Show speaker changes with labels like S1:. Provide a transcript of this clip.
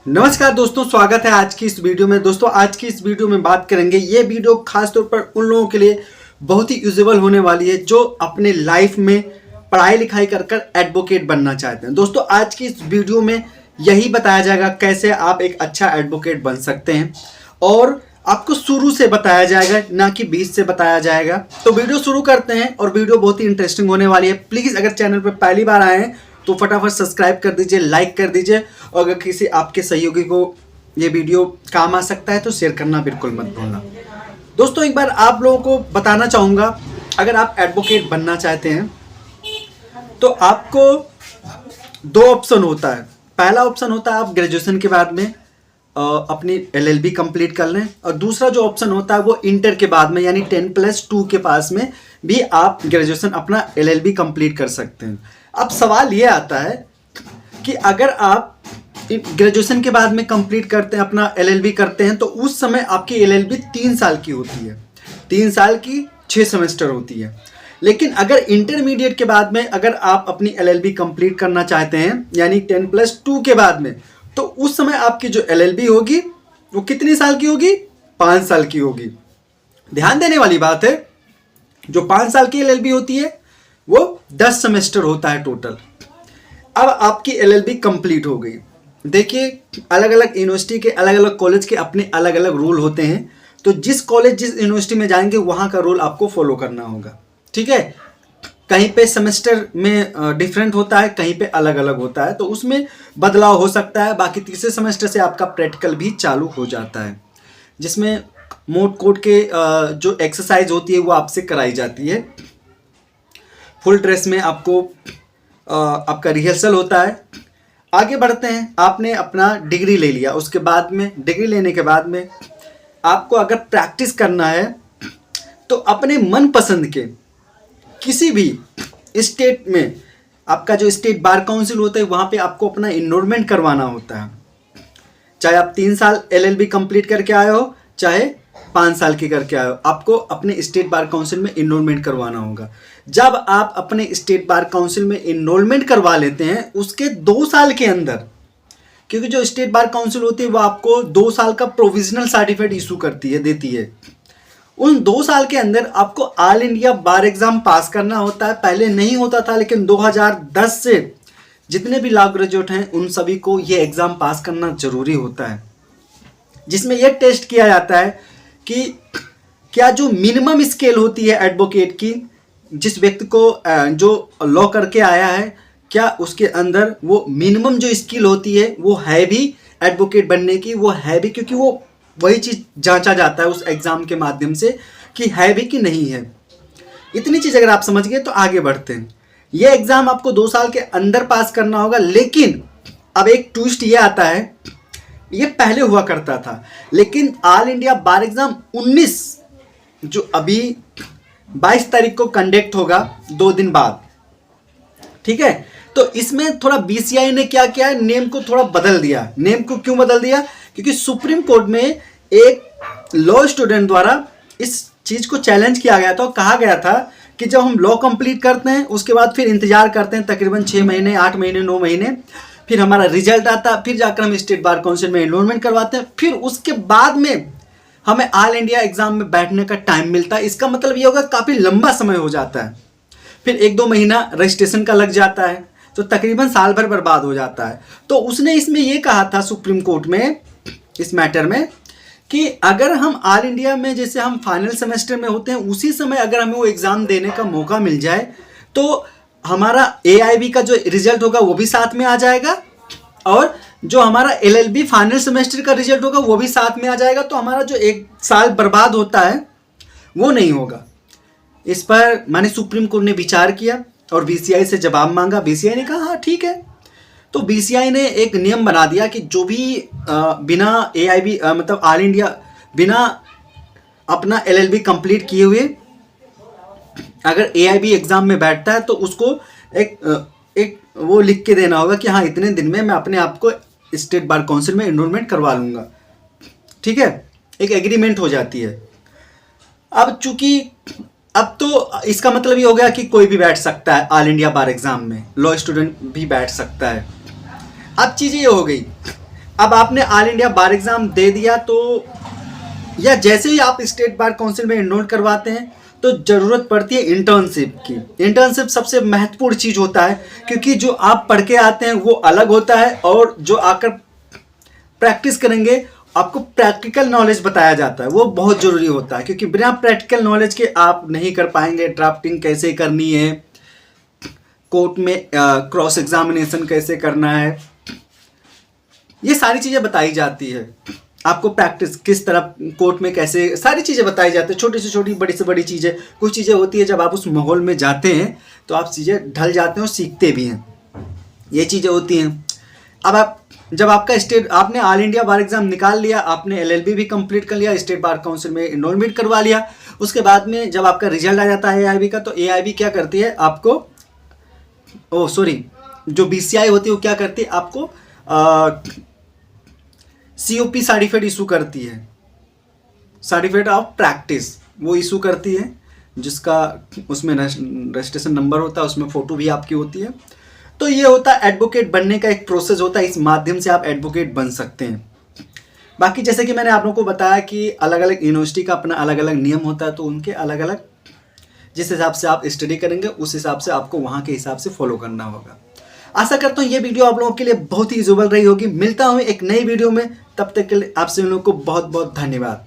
S1: नमस्कार दोस्तों, स्वागत है आज की इस वीडियो में। दोस्तों आज की इस वीडियो में बात करेंगे, ये वीडियो खास तौर पर उन लोगों के लिए बहुत ही यूजेबल होने वाली है जो अपने लाइफ में पढ़ाई लिखाई कर कर एडवोकेट बनना चाहते हैं। दोस्तों आज की इस वीडियो में यही बताया जाएगा कैसे आप एक अच्छा एडवोकेट बन सकते हैं, और आपको शुरू से बताया जाएगा, ना कि बीच से बताया जाएगा। तो वीडियो शुरू करते हैं और वीडियो बहुत ही इंटरेस्टिंग होने वाली है। प्लीज़ अगर चैनल पर पहली बार आए हैं तो फटाफट सब्सक्राइब कर दीजिए, लाइक कर दीजिए, और अगर किसी आपके सहयोगी को ये वीडियो काम आ सकता है तो शेयर करना बिल्कुल मत भूलना। दोस्तों एक बार आप लोगों को बताना चाहूँगा, अगर आप एडवोकेट बनना चाहते हैं तो आपको दो ऑप्शन होता है। पहला ऑप्शन होता है आप ग्रेजुएशन के बाद में अपनी LLB कंप्लीट कर लें, और दूसरा जो ऑप्शन होता है वो इंटर के बाद में, यानी 10+2 के पास में भी आप ग्रेजुएशन अपना LLB कंप्लीट कर सकते हैं। अब सवाल ये आता है कि अगर आप ग्रेजुएशन के बाद में कंप्लीट करते हैं, अपना LLB करते हैं, तो उस समय आपकी LLB 3 साल की होती है, 3 साल की 6 सेमेस्टर होती है। लेकिन अगर इंटरमीडिएट के बाद में अगर आप अपनी LLB कंप्लीट करना चाहते हैं, यानी 10+2 के बाद में, तो उस समय आपकी जो LLB होगी वो कितनी साल की होगी? 5 साल की होगी। ध्यान देने वाली बात है, जो 5 साल की LLB होती है वो 10 सेमेस्टर होता है टोटल। अब आपकी LLB कंप्लीट हो गई। देखिए अलग अलग यूनिवर्सिटी के, अलग अलग कॉलेज के अपने अलग अलग रूल होते हैं, तो जिस कॉलेज जिस यूनिवर्सिटी में जाएंगे वहाँ का रूल आपको फॉलो करना होगा, ठीक है। कहीं पे सेमेस्टर में डिफरेंट होता है, कहीं पे अलग अलग होता है, तो उसमें बदलाव हो सकता है। बाकी तीसरे सेमेस्टर से आपका प्रैक्टिकल भी चालू हो जाता है, जिसमें मोड कोड के जो एक्सरसाइज होती है वो आपसे कराई जाती है। फुल ड्रेस में आपको आपका रिहर्सल होता है। आगे बढ़ते हैं, आपने अपना डिग्री ले लिया, उसके बाद में डिग्री लेने के बाद में आपको अगर प्रैक्टिस करना है तो अपने मनपसंद के किसी भी स्टेट में, आपका जो स्टेट बार काउंसिल होता है वहाँ पे आपको अपना इनरोलमेंट करवाना होता है। चाहे आप 3 साल LLB कंप्लीट करके आए हो, चाहे 5 साल की करके आए हो, आपको अपने स्टेट बार काउंसिल में इनरोलमेंट करवाना होगा। जब आप अपने स्टेट बार काउंसिल में इनरोलमेंट करवा लेते हैं, उसके 2 साल के अंदर, क्योंकि जो स्टेट बार काउंसिल होती है वो आपको 2 साल का प्रोविजनल सर्टिफिकेट इशू करती है, देती है। उन 2 साल के अंदर आपको ऑल इंडिया बार एग्जाम पास करना होता है। पहले नहीं होता था, लेकिन 2010 से जितने भी लॉ ग्रेजुएट हैं उन सभी को ये एग्ज़ाम पास करना ज़रूरी होता है, जिसमें यह टेस्ट किया जाता है कि क्या जो मिनिमम स्केल होती है एडवोकेट की, जिस व्यक्ति को जो लॉ करके आया है, क्या उसके अंदर वो मिनिमम जो स्किल होती है वो है भी एडवोकेट बनने की, वो है भी, क्योंकि वो वही चीज़ जांचा जाता है उस एग्ज़ाम के माध्यम से कि है भी कि नहीं है। इतनी चीज़ अगर आप समझ गए तो आगे बढ़ते हैं। ये एग्ज़ाम आपको 2 साल के अंदर पास करना होगा, लेकिन अब एक ट्विस्ट ये आता है, ये पहले हुआ करता था, लेकिन ऑल इंडिया बार एग्ज़ाम 19 जो अभी 22 तारीख को कंडक्ट होगा, 2 दिन बाद, ठीक है। तो इसमें थोड़ा BCI ने क्या किया है, नेम को थोड़ा बदल दिया। नेम को क्यों बदल दिया? क्योंकि सुप्रीम कोर्ट में एक लॉ स्टूडेंट द्वारा इस चीज़ को चैलेंज किया गया था, और कहा गया था कि जब हम लॉ कंप्लीट करते हैं उसके बाद फिर इंतजार करते हैं तकरीबन 6 महीने, 8 महीने, 9 महीने, फिर हमारा रिजल्ट आता, फिर जाकर हम स्टेट बार काउंसिल में एनरोलमेंट करवाते हैं, फिर उसके बाद में हमें ऑल इंडिया एग्जाम में बैठने का टाइम मिलता है। इसका मतलब ये होगा काफ़ी लंबा समय हो जाता है, फिर 1-2 महीना रजिस्ट्रेशन का लग जाता है, तो तकरीबन साल भर बर्बाद हो जाता है। तो उसने इसमें ये कहा था सुप्रीम कोर्ट में, इस मैटर में, कि अगर हम ऑल इंडिया में जैसे हम फाइनल सेमेस्टर में होते हैं उसी समय अगर हमें वो एग्ज़ाम देने का मौका मिल जाए, तो हमारा AIB का जो रिजल्ट होगा वो भी साथ में आ जाएगा, और जो हमारा LLB फाइनल सेमेस्टर का रिजल्ट होगा वो भी साथ में आ जाएगा। तो हमारा जो 1 साल बर्बाद होता है वो नहीं होगा। इस पर माने सुप्रीम कोर्ट ने विचार किया और BCI से जवाब मांगा। BCI ने कहा हाँ ठीक है। तो BCI ने एक नियम बना दिया कि जो भी बिना AIB मतलब ऑल इंडिया बिना अपना LLB कंप्लीट किए हुए अगर AIB एग्ज़ाम में बैठता है, तो उसको एक वो लिख के देना होगा कि हाँ इतने दिन में मैं अपने आप को स्टेट बार काउंसिल में एनरोलमेंट करवा लूँगा, ठीक है। एक एग्रीमेंट हो जाती है। अब चूंकि अब तो इसका मतलब ये हो गया कि कोई भी बैठ सकता है ऑल इंडिया बार एग्ज़ाम में, लॉ स्टूडेंट भी बैठ सकता है। अब चीज़ ये हो गई अब आपने ऑल इंडिया बार एग्जाम दे दिया तो या जैसे ही आप स्टेट बार काउंसिल में एनरोल करवाते हैं तो जरूरत पड़ती है इंटर्नशिप की। इंटर्नशिप सबसे महत्वपूर्ण चीज होता है, क्योंकि जो आप पढ़ के आते हैं वो अलग होता है और जो आकर प्रैक्टिस करेंगे आपको प्रैक्टिकल नॉलेज बताया जाता है, वो बहुत जरूरी होता है। क्योंकि बिना प्रैक्टिकल नॉलेज के आप नहीं कर पाएंगे। ड्राफ्टिंग कैसे करनी है, कोर्ट में क्रॉस एग्जामिनेशन कैसे करना है, ये सारी चीजें बताई जाती है। आपको प्रैक्टिस किस तरह कोर्ट में कैसे, सारी चीजें बताई जाती है। छोटी से छोटी, बड़ी से बड़ी चीजें, कुछ चीजें होती है जब आप उस माहौल में जाते हैं तो आप चीजें ढल जाते हैं और सीखते भी हैं, ये चीजें होती हैं। अब आप जब आपका स्टेट, आपने ऑल इंडिया बार एग्जाम निकाल लिया, आपने एलएलबी भी कंप्लीट कर लिया, स्टेट बार काउंसिल में एनरोलमेंट करवा लिया, उसके बाद में जब आपका रिजल्ट आ जाता है एआईबी का, तो एआईबी क्या करती है आपको, जो बीसीआई होती है वो क्या करती है आपको सीओपी सर्टिफिकेट इशू करती है, सर्टिफिकेट ऑफ प्रैक्टिस वो इशू करती है, जिसका उसमें रजिस्ट्रेशन नंबर होता है, उसमें फोटो भी आपकी होती है। तो ये होता है एडवोकेट बनने का एक प्रोसेस होता है, इस माध्यम से आप एडवोकेट बन सकते हैं। बाकी जैसे कि मैंने आप लोगों को बताया कि अलग अलग यूनिवर्सिटी का अपना अलग अलग नियम होता है, तो उनके अलग अलग जिस हिसाब से आप स्टडी करेंगे उस हिसाब से आपको वहाँ के हिसाब से फॉलो करना होगा। आशा करता हूँ ये वीडियो आप लोगों के लिए बहुत ही यूजेबल रही होगी। मिलता हूँ एक नई वीडियो में, तब तक के लिए आपसे उन लोगों को बहुत बहुत धन्यवाद।